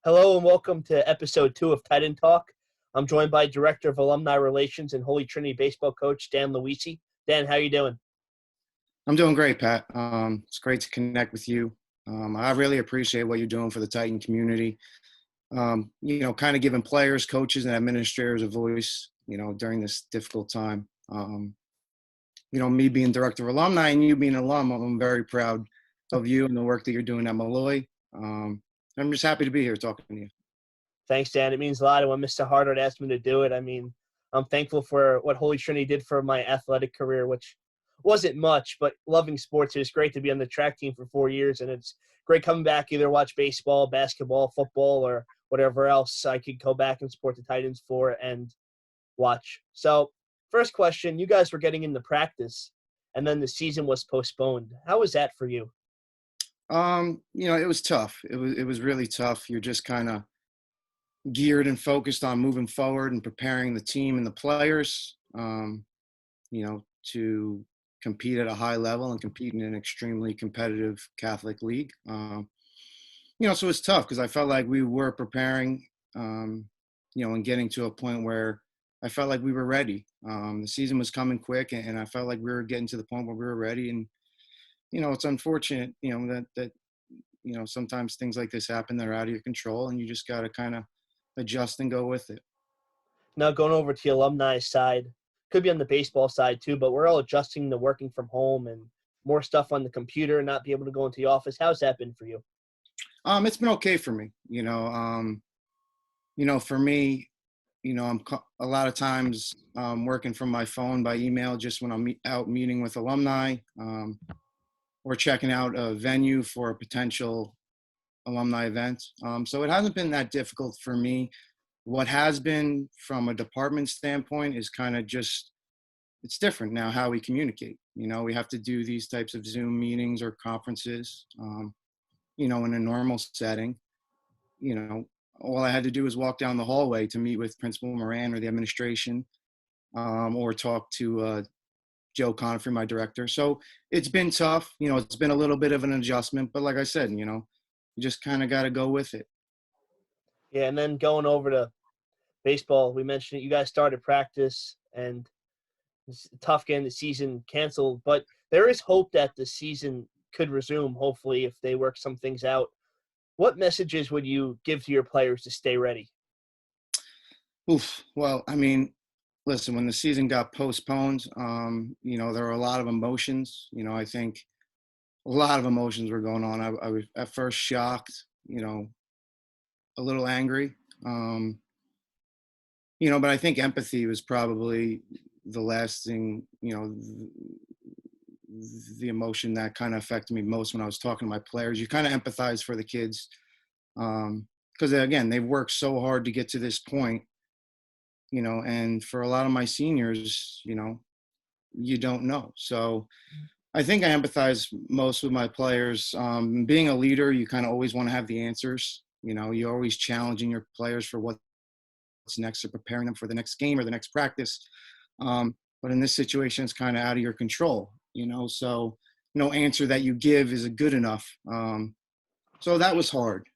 Hello and welcome to episode 2 of Titan Talk. I'm joined by Director of Alumni Relations and Holy Trinity baseball coach Dan Luisi. Dan, how you doing? I'm doing great, Pat. It's great to connect with you. I really appreciate what you're doing for the Titan community. Kind of giving players, coaches, and administrators a voice, during this difficult time. Me being director of alumni and you being an alum, I'm very proud of you and the work that you're doing at Malloy. I'm just happy to be here talking to you. Thanks, Dan. It means a lot. And when Mr. Hardart asked me to do it, I'm thankful for what Holy Trinity did for my athletic career, which wasn't much, but loving sports. It was great to be on the track team for 4 years, and it's great coming back, either watch baseball, basketball, football, or whatever else I could go back and support the Titans for and watch. So, first question, you guys were getting into practice, and then the season was postponed. How was that for you? It was tough. It was really tough. You're just kind of geared and focused on moving forward and preparing the team and the players, to compete at a high level and compete in an extremely competitive Catholic league. So it's tough because I felt like we were preparing, and getting to a point where I felt like we were ready. The season was coming quick, and I felt like we were getting to the point where we were ready. And it's unfortunate, that sometimes things like this happen that are out of your control, and you just got to kind of adjust and go with it. Now, going over to the alumni side, could be on the baseball side too, but we're all adjusting to working from home and more stuff on the computer and not be able to go into the office. How's that been for you? It's been okay for me. For me, a lot of times working from my phone by email, just when I'm out meeting with alumni, or checking out a venue for a potential alumni event. So it hasn't been that difficult for me. What has been from a department standpoint is kind of just, it's different now how we communicate. We have to do these types of Zoom meetings or conferences, in a normal setting. All I had to do was walk down the hallway to meet with Principal Moran or the administration, or talk to Joe Conifrey, my director. So it's been tough. It's been a little bit of an adjustment, but like I said, you just kind of got to go with it. Yeah, and then going over to baseball, we mentioned it. You guys started practice, and it's tough getting the season canceled, but there is hope that the season could resume, hopefully, if they work some things out. What messages would you give to your players to stay ready? Oof. Well, listen, when the season got postponed, there were a lot of emotions. I think a lot of emotions were going on. I was at first shocked, a little angry, but I think empathy was probably the last thing, the emotion that kind of affected me most when I was talking to my players. You kind of empathize for the kids, because again, they've worked so hard to get to this point, and for a lot of my seniors, you don't know. So I think I empathize most with my players. Being a leader, you kind of always want to have the answers. You're always challenging your players for what's next, or preparing them for the next game or the next practice. But in this situation, it's kind of out of your control, so no answer that you give is good enough. So that was hard.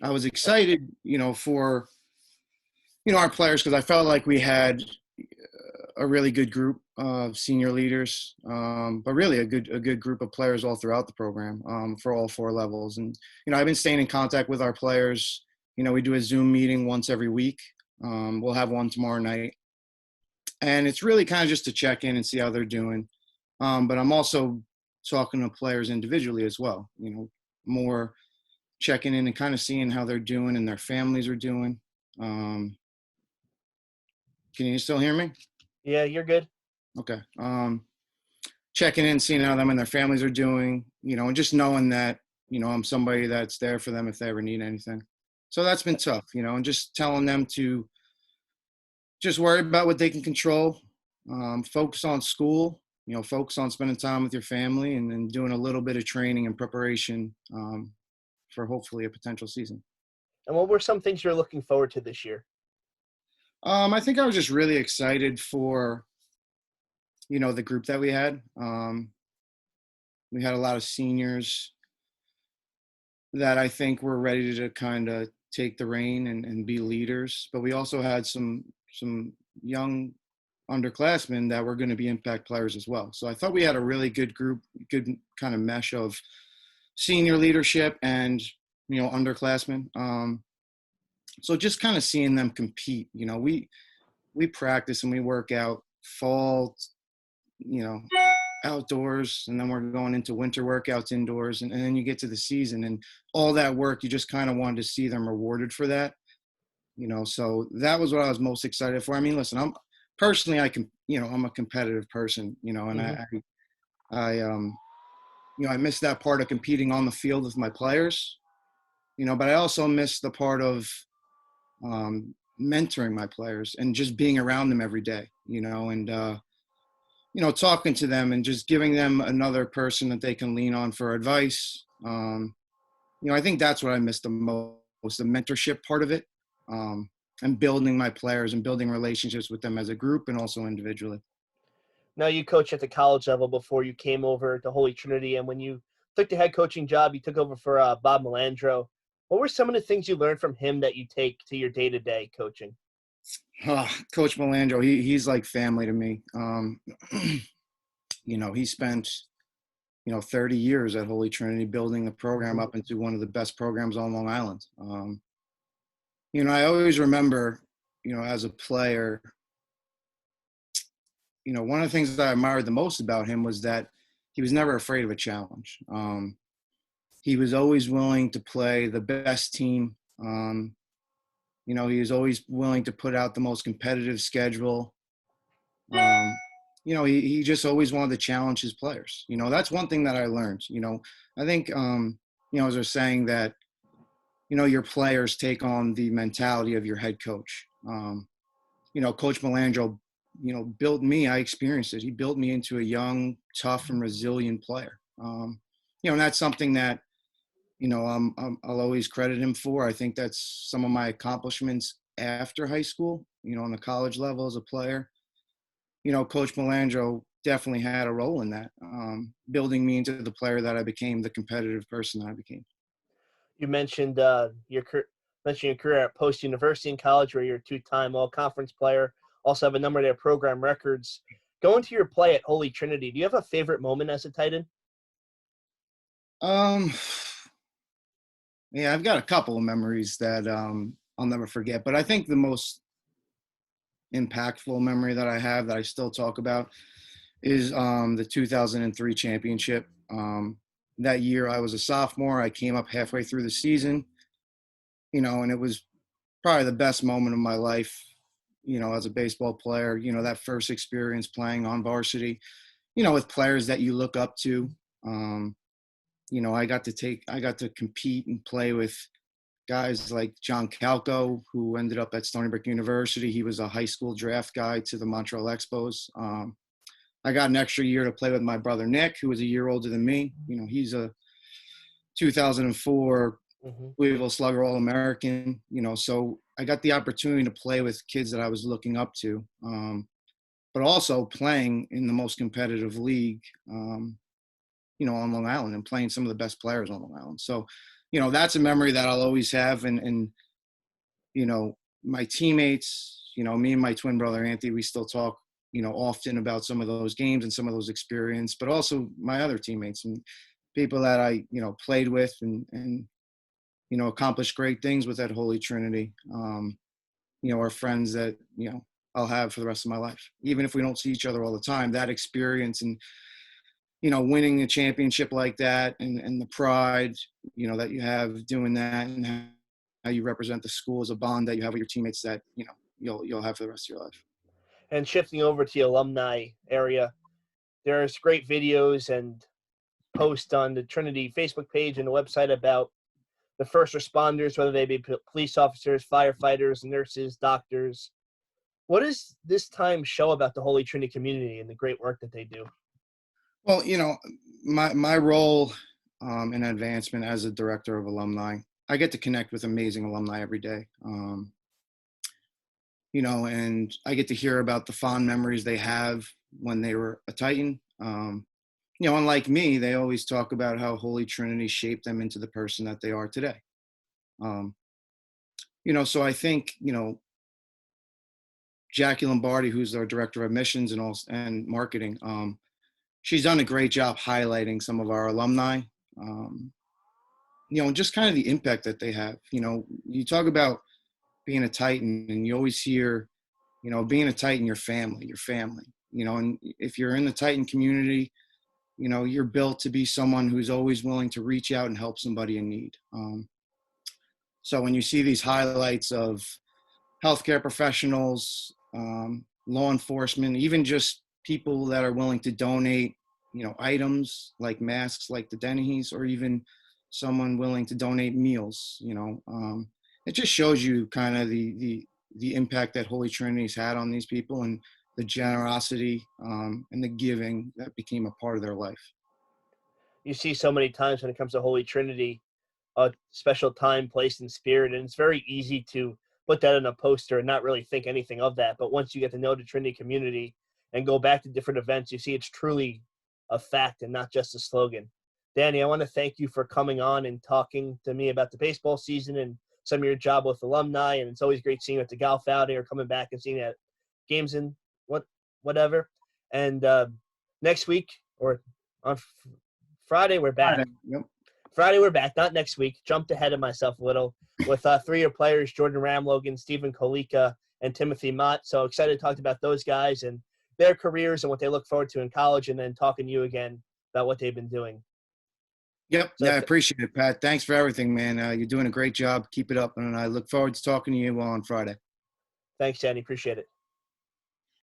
I was excited, for, our players, because I felt like we had a really good group of senior leaders, but really a good group of players all throughout the program, for all 4 levels. And, I've been staying in contact with our players. We do a Zoom meeting once every week. We'll have one tomorrow night. And it's really kind of just to check in and see how they're doing. But I'm also talking to players individually as well, more checking in and kind of seeing how they're doing and their families are doing. Can you still hear me? Yeah, you're good. Okay. Checking in, seeing how them and their families are doing, and just knowing that, I'm somebody that's there for them if they ever need anything. So that's been tough, and just telling them to just worry about what they can control, focus on school, focus on spending time with your family, and then doing a little bit of training and preparation, for hopefully a potential season. And what were some things you're looking forward to this year? I think I was just really excited for, the group that we had. We had a lot of seniors that I think were ready to kind of take the reign and be leaders. But we also had some young underclassmen that were going to be impact players as well. So I thought we had a really good group, good kind of mesh of senior leadership and underclassmen. So just kind of seeing them compete. We practice and we work out fall, you know, outdoors, and then we're going into winter workouts indoors, and then you get to the season and all that work. You just kind of wanted to see them rewarded for that. So that was what I was most excited for. I mean, listen, I'm personally, I'm a competitive person, and Hmm. I miss that part of competing on the field with my players, but I also miss the part of mentoring my players and just being around them every day, and talking to them and just giving them another person that they can lean on for advice. I think that's what I miss the most, the mentorship part of it, and building my players and building relationships with them as a group and also individually. Now you coached at the college level before you came over to Holy Trinity, and when you took the head coaching job, you took over for Bob Melandro. What were some of the things you learned from him that you take to your day-to-day coaching? Coach Melandro, he's like family to me. He spent 30 years at Holy Trinity building the program Hmm. up into one of the best programs on Long Island. I always remember, as a player, one of the things that I admired the most about him was that he was never afraid of a challenge. He was always willing to play the best team. He was always willing to put out the most competitive schedule. Um, he just always wanted to challenge his players. That's one thing that I learned. I think, as they're saying that, your players take on the mentality of your head coach. Coach Melandro, built me. I experienced it. He built me into a young, tough, and resilient player. And that's something that I'll always credit him for. I think that's some of my accomplishments after high school. On the college level as a player. Coach Melandro definitely had a role in that, building me into the player that I became, the competitive person that I became. You mentioned your career at Post University in college, where you're a two-time All-Conference player. Also have a number of their program records. Going to your play at Holy Trinity, do you have a favorite moment as a tight end? Um, yeah, I've got a couple of memories that I'll never forget, but I think the most impactful memory that I have that I still talk about is the 2003 championship. That year I was a sophomore. I came up halfway through the season, and it was probably the best moment of my life, as a baseball player, that first experience playing on varsity, with players that you look up to. Um, I got to compete and play with guys like John Calco, who ended up at Stony Brook University. He was a high school draft guy to the Montreal Expos. I got an extra year to play with my brother Nick, who was a year older than me. He's a 2004 Hmm. Louisville Slugger All-American. So I got the opportunity to play with kids that I was looking up to, but also playing in the most competitive league, on Long Island and playing some of the best players on Long Island. So, that's a memory that I'll always have. And my teammates, me and my twin brother, Anthony, we still talk, often about some of those games and some of those experiences, but also my other teammates and people that I, played with and accomplished great things with at Holy Trinity. Are friends that, I'll have for the rest of my life. Even if we don't see each other all the time, that experience and, winning a championship like that and the pride, that you have doing that and how you represent the school as a bond that you have with your teammates that, you'll have for the rest of your life. And shifting over to the alumni area, there's great videos and posts on the Trinity Facebook page and the website about the first responders, whether they be police officers, firefighters, nurses, doctors. What does this time show about the Holy Trinity community and the great work that they do? Well, my role in advancement as a director of alumni, I get to connect with amazing alumni every day. And I get to hear about the fond memories they have when they were a Titan. unlike me, they always talk about how Holy Trinity shaped them into the person that they are today. Um, so I think, Jackie Lombardi, who's our director of admissions and marketing, she's done a great job highlighting some of our alumni, um, just kind of the impact that they have. You talk about being a Titan, and you always hear, being a Titan, your family, and if you're in the Titan community, you're built to be someone who's always willing to reach out and help somebody in need. So when you see these highlights of healthcare professionals, law enforcement, even just people that are willing to donate, items like masks, like the Dennehy's, or even someone willing to donate meals, it just shows you kind of the impact that Holy Trinity's had on these people, and the generosity and the giving that became a part of their life. You see so many times when it comes to Holy Trinity, a special time, place, and spirit, and it's very easy to put that in a poster and not really think anything of that. But once you get to know the Trinity community and go back to different events, you see it's truly a fact and not just a slogan. Danny, I want to thank you for coming on and talking to me about the baseball season and some of your job with alumni. And it's always great seeing you at the golf outing or coming back and seeing you at games and whatever. And next week or on Friday, we're back. Yep. Friday, we're back. Not next week. Jumped ahead of myself a little with 3 of your players, Jordan Ramlogan, Stephen Kolika, and Timothy Mott. So excited to talk about those guys and their careers and what they look forward to in college, and then talking to you again about what they've been doing. Yep. So Yeah, I appreciate it, Pat. Thanks for everything, man. You're doing a great job. Keep it up. And I look forward to talking to you on Friday. thanks, Danny. Appreciate it.